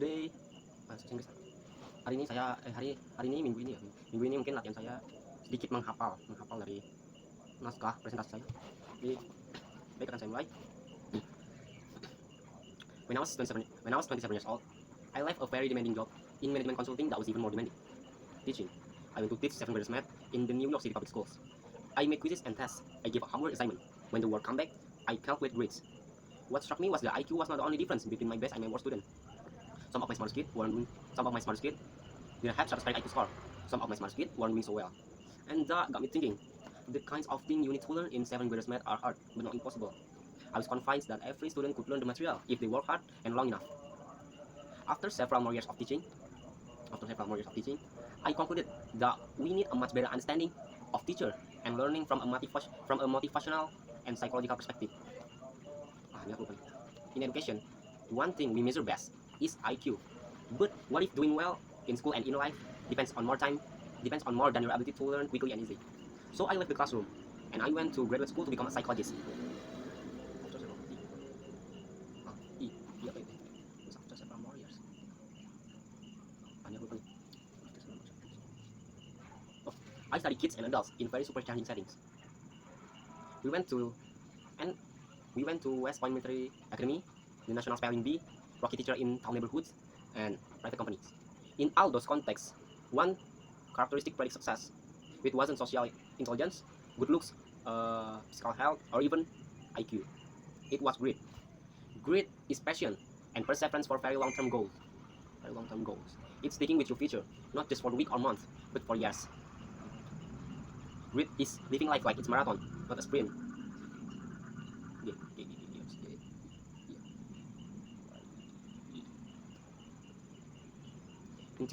Today, bahasa Inggris. Hari ini saya hari ini minggu ini ya. Minggu ini mungkin latihan saya sedikit menghafal dari naskah presentasi saya. Jadi, baik akan saya mulai. When I was 27 years old, I left a very demanding job in management consulting that was even more demanding. Teaching. I went to teach 7th graders math in the New York City public schools. I made quizzes and tests. I gave a homework assignment. When the work came back, I calculated grades. What struck me was the IQ was not the only difference between my best and my worst student. Some of my smart kids didn't have satisfying IQ score. Some of my smart kids weren't doing so well. And that got me thinking, the kinds of things you need to learn in 7th graders math are hard, but not impossible. I was convinced that every student could learn the material if they work hard and long enough. After several more years of teaching, I concluded that we need a much better understanding of teacher and learning from a motivational and psychological perspective. In education, one thing we measure best is IQ. But what if doing well in school and in life depends on more than your ability to learn quickly and easily? So I left the classroom and I went to graduate school to become a psychologist. After several more years. I study kids and adults in very super challenging settings. We went to West Point Military Academy, the National Spelling Bee, Rocky Teacher in town neighborhoods, and private companies. In all those contexts, one characteristic predicts success. It wasn't social intelligence, good looks, physical health, or even IQ. It was grit. Grit is passion and perseverance for very long-term goals. It's sticking with your future, not just for a week or month, but for years. Grit is living life like it's marathon, not a sprint. In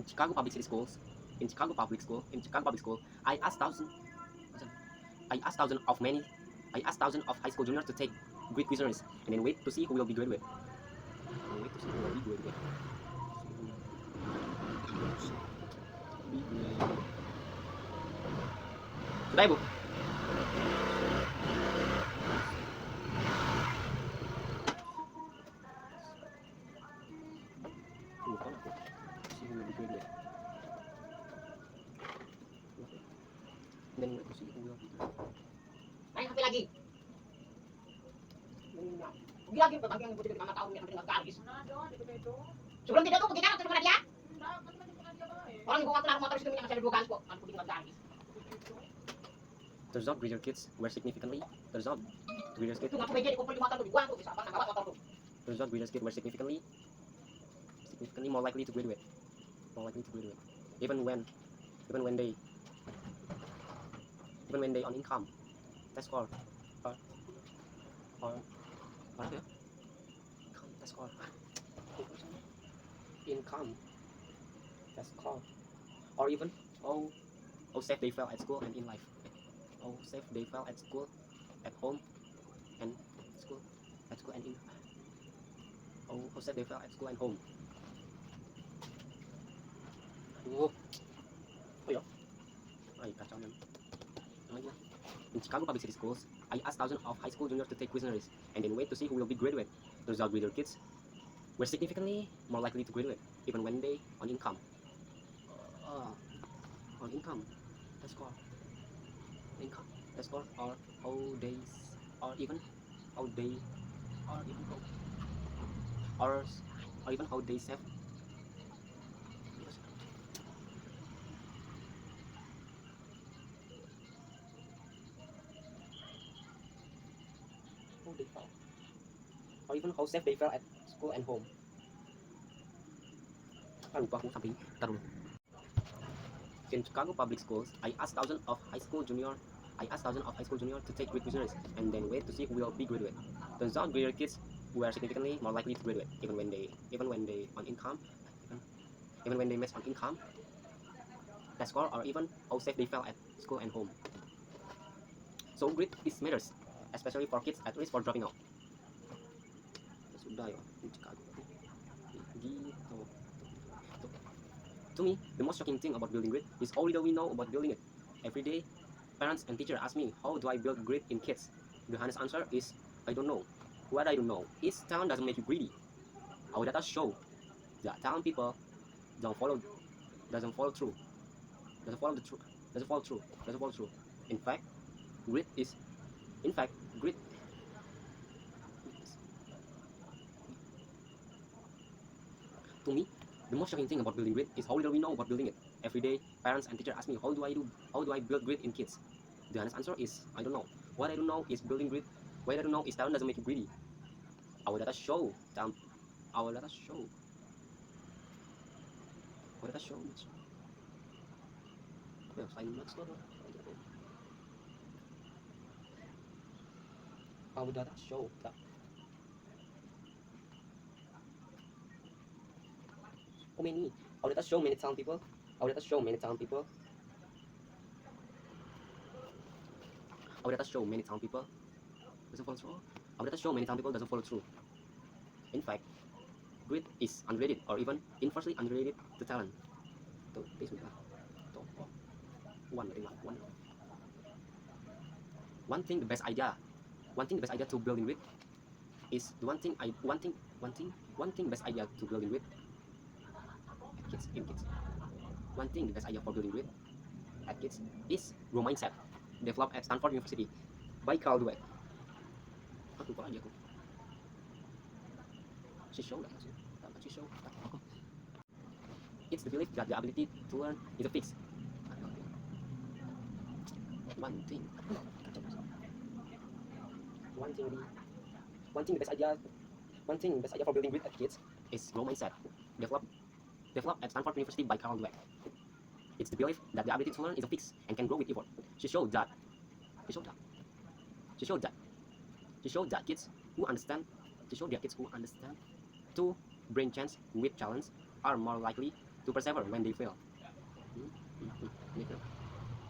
Chicago public school, I asked thousands of high school juniors to take grit quizzes and then wait to see who will be graduate. Sudah, Ibu? Main HP lagi. Lagi berbagi yang putih mama tahu yang penting garis. Sebelum tidak tuh pergi kan ketemu dia. Orang ibu ngatur motor situ yang saya bukan kok, kan putih garis. Turns out greater kids were significantly Itu ngaku beja di kumpul di motor tuh, buang tuh bisa apa bawa motor tuh. Turns out greater kids were significantly more likely to graduate. Even when they on income test score or apa ya? Income test score or even how safe they felt at school and in life. How safe they felt at school, at home, and in. How safe they felt at school and home. In Chicago public city schools, I asked thousands of high school juniors to take quizzes and then wait to see who will be graduate. Turns out graduate kids were significantly more likely to graduate, even when they on income. Test score, or how they save. Or even how safe they felt at school and home. Lupa aku samping. Ntar dulu. In Chicago public schools, I asked thousands of high school juniors to take grit quizzes and then wait to see who will be graduate. Turns out graduate kids were significantly more likely to graduate, even when they on income, even when they met on income, test score, or even how safe they felt at school and home. So grit is matters, especially for kids at risk for dropping out. Sudah ya, in Chicago. Gitu. To me, the most shocking thing about building grit is how little we know about building it. Every day, parents and teachers ask me, how do I build grit in kids? The honest answer is, I don't know. What I don't know is talent doesn't make you greedy. Our data show that talent people don't follow doesn't follow through. Doesn't follow the truth. Doesn't follow through. Doesn't follow through. In fact, grit is grit to me, the most shocking thing about building grit is how little we know about building it. Every day, parents and teachers ask me, how do I build grit in kids? The honest answer is, I don't know. What I don't know is building grit. What I don't know is talent doesn't make you greedy. Our data show, our data show, our data show. Well, I'm not slow. Our data show that how many? Our data show many talent people. Our data show many talent people. Our data show many talent people doesn't follow through. Our data show many talent people doesn't follow through. In fact, grit is unrelated or even inversely unrelated to talent. Tuh, bismillah. Tuh, oh. One. One thing the best idea to building grit is the one thing best idea to building grit at kids in kids. One thing the best idea for building grit at kids is grow mindset, developed at Stanford University by Carl Dweck. Aku lupa aja aku. She showed that. She showed that. It's the belief that the ability to learn is a fix. One thing the best idea for building grit at kids is grow mindset, developed at Stanford University by Carl Dweck. It's the belief that the ability to learn is a fix and can grow with effort. She showed that kids who understand to bring chance with challenge are more likely to persevere when they fail.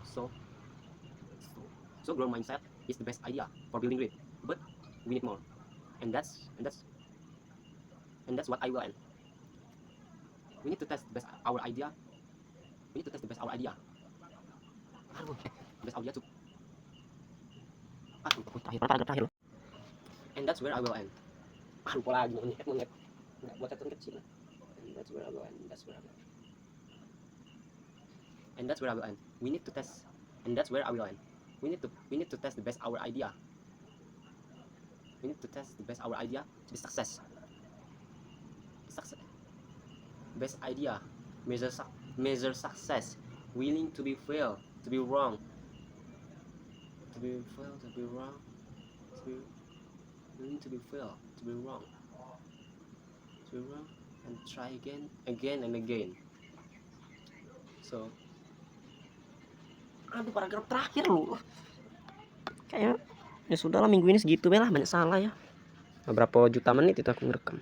So growth mindset is the best idea for building grit, but we need more, and that's what I will end. We need to test our idea. Best idea to terakhir. And that's where I will end. Lupa lagi mau nget nggak buat catatan kecil. And that's where I will end. And that's where I will end. We need to test. And that's where I will end. We need to test the best our idea. We need to test the best our idea to be success. Best idea measure success. Willing to be fail, to be wrong. Willing to be fail, to be wrong, and try again and again. So, aduh, paragraf terakhir lu. Kayaknya ya sudahlah, minggu ini segitu lah, banyak salah ya. Berapa juta menit itu aku ngerekam.